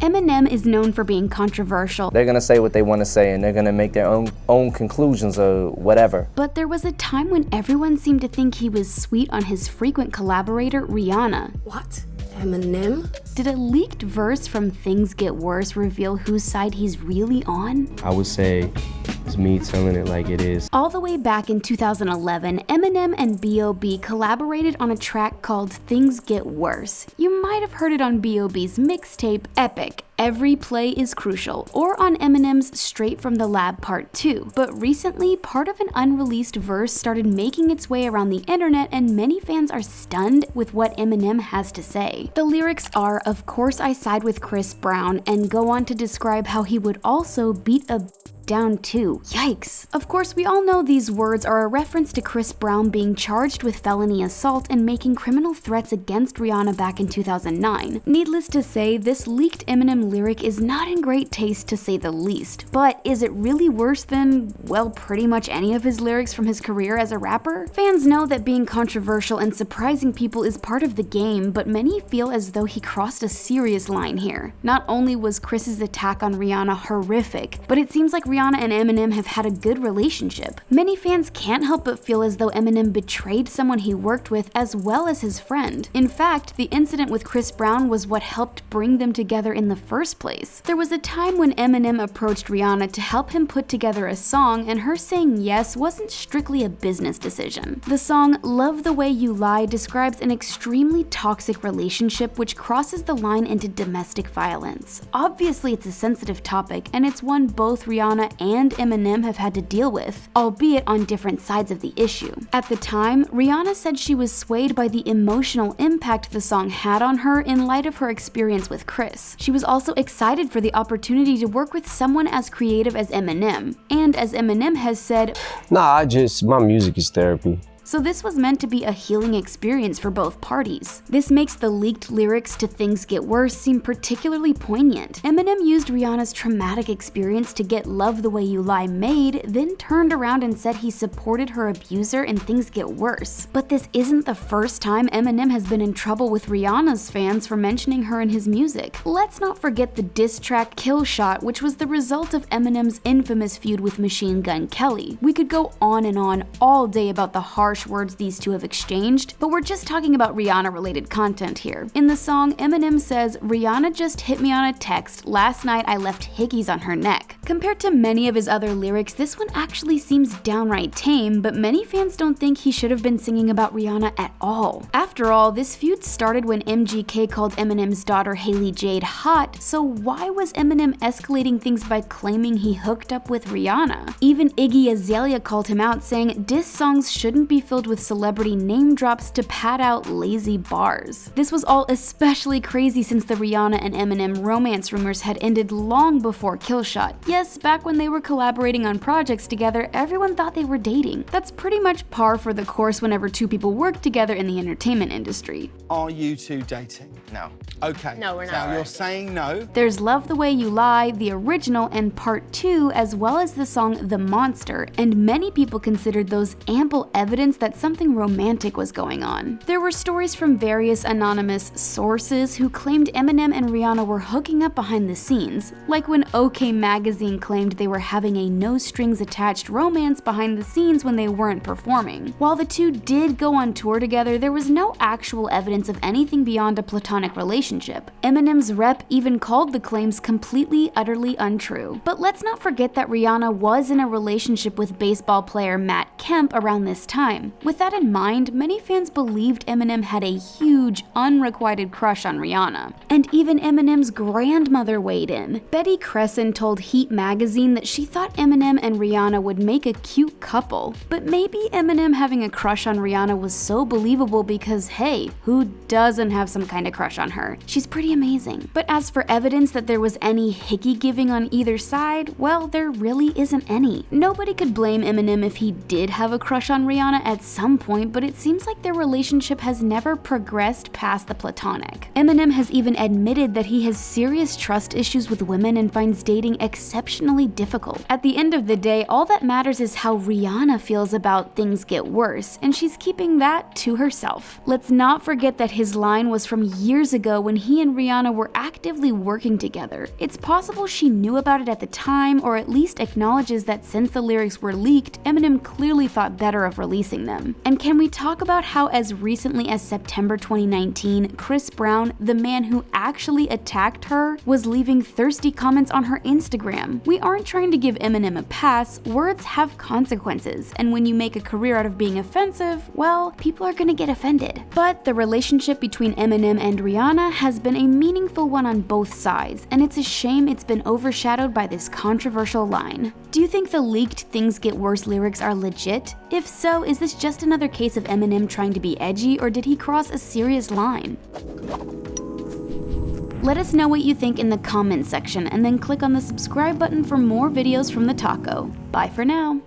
Eminem is known for being controversial. They're gonna say what they want to say and they're gonna make their own conclusions or whatever. But there was a time when everyone seemed to think he was sweet on his frequent collaborator, Rihanna. What? Eminem? Did a leaked verse from Things Get Worse reveal whose side he's really on? I would say it's me telling it like it is. All the way back in 2011, Eminem and B.O.B. collaborated on a track called Things Get Worse. You might have heard it on B.O.B.'s mixtape, Epic. Every Play is Crucial, or on Eminem's Straight from the Lab Part 2. But recently, part of an unreleased verse started making its way around the internet, and many fans are stunned with what Eminem has to say. The lyrics are, "Of course I side with Chris Brown," and go on to describe how he would also beat a down too. Yikes. Of course, we all know these words are a reference to Chris Brown being charged with felony assault and making criminal threats against Rihanna back in 2009. Needless to say, this leaked Eminem lyric is not in great taste to say the least. But is it really worse than, well, pretty much any of his lyrics from his career as a rapper? Fans know that being controversial and surprising people is part of the game, but many feel as though he crossed a serious line here. Not only was Chris's attack on Rihanna horrific, but it seems like Rihanna and Eminem have had a good relationship. Many fans can't help but feel as though Eminem betrayed someone he worked with as well as his friend. In fact, the incident with Chris Brown was what helped bring them together in the first place. There was a time when Eminem approached Rihanna to help him put together a song, and her saying yes wasn't strictly a business decision. The song Love the Way You Lie describes an extremely toxic relationship which crosses the line into domestic violence. Obviously, it's a sensitive topic, and it's one both Rihanna and Eminem have had to deal with, albeit on different sides of the issue. At the time, Rihanna said she was swayed by the emotional impact the song had on her in light of her experience with Chris. She was also excited for the opportunity to work with someone as creative as Eminem. And as Eminem has said, Nah, my music is therapy. So this was meant to be a healing experience for both parties. This makes the leaked lyrics to Things Get Worse seem particularly poignant. Eminem used Rihanna's traumatic experience to get Love the Way You Lie made, then turned around and said he supported her abuser in Things Get Worse. But this isn't the first time Eminem has been in trouble with Rihanna's fans for mentioning her in his music. Let's not forget the diss track Kill Shot, which was the result of Eminem's infamous feud with Machine Gun Kelly. We could go on all day about the harsh words these two have exchanged, but we're just talking about Rihanna-related content here. In the song, Eminem says, "Rihanna just hit me on a text. Last night I left hickeys on her neck." Compared to many of his other lyrics, this one actually seems downright tame, but many fans don't think he should have been singing about Rihanna at all. After all, this feud started when MGK called Eminem's daughter Haley Jade hot, so why was Eminem escalating things by claiming he hooked up with Rihanna? Even Iggy Azalea called him out, saying diss songs shouldn't be filled with celebrity name drops to pad out lazy bars. This was all especially crazy since the Rihanna and Eminem romance rumors had ended long before Kill Shot. Yes, back when they were collaborating on projects together, everyone thought they were dating. That's pretty much par for the course whenever two people work together in the entertainment industry. Are you two dating? No. Okay. No, we're not. Now you're saying no. There's Love the Way You Lie, the original, and part 2, as well as the song The Monster, and many people considered those ample evidence that something romantic was going on. There were stories from various anonymous sources who claimed Eminem and Rihanna were hooking up behind the scenes, like when OK Magazine claimed they were having a no-strings-attached romance behind the scenes when they weren't performing. While the two did go on tour together, there was no actual evidence of anything beyond a platonic relationship. Eminem's rep even called the claims completely, utterly untrue. But let's not forget that Rihanna was in a relationship with baseball player Matt Kemp around this time. With that in mind, many fans believed Eminem had a huge, unrequited crush on Rihanna. And even Eminem's grandmother weighed in. Betty Crescent told Heat magazine that she thought Eminem and Rihanna would make a cute couple. But maybe Eminem having a crush on Rihanna was so believable because, hey, who doesn't have some kind of crush on her? She's pretty amazing. But as for evidence that there was any hickey giving on either side, well, there really isn't any. Nobody could blame Eminem if he did have a crush on Rihanna at some point, but it seems like their relationship has never progressed past the platonic. Eminem has even admitted that he has serious trust issues with women and finds dating exceptionally exceptionally difficult. At the end of the day, all that matters is how Rihanna feels about Things Get Worse, and she's keeping that to herself. Let's not forget that his line was from years ago when he and Rihanna were actively working together. It's possible she knew about it at the time, or at least acknowledges that since the lyrics were leaked, Eminem clearly thought better of releasing them. And can we talk about how as recently as September 2019, Chris Brown, the man who actually attacked her, was leaving thirsty comments on her Instagram? We aren't trying to give Eminem a pass, words have consequences, and when you make a career out of being offensive, well, people are gonna get offended. But the relationship between Eminem and Rihanna has been a meaningful one on both sides, and it's a shame it's been overshadowed by this controversial line. Do you think the leaked Things Get Worse lyrics are legit? If so, is this just another case of Eminem trying to be edgy, or did he cross a serious line? Let us know what you think in the comments section, and then click on the subscribe button for more videos from the Taco. Bye for now.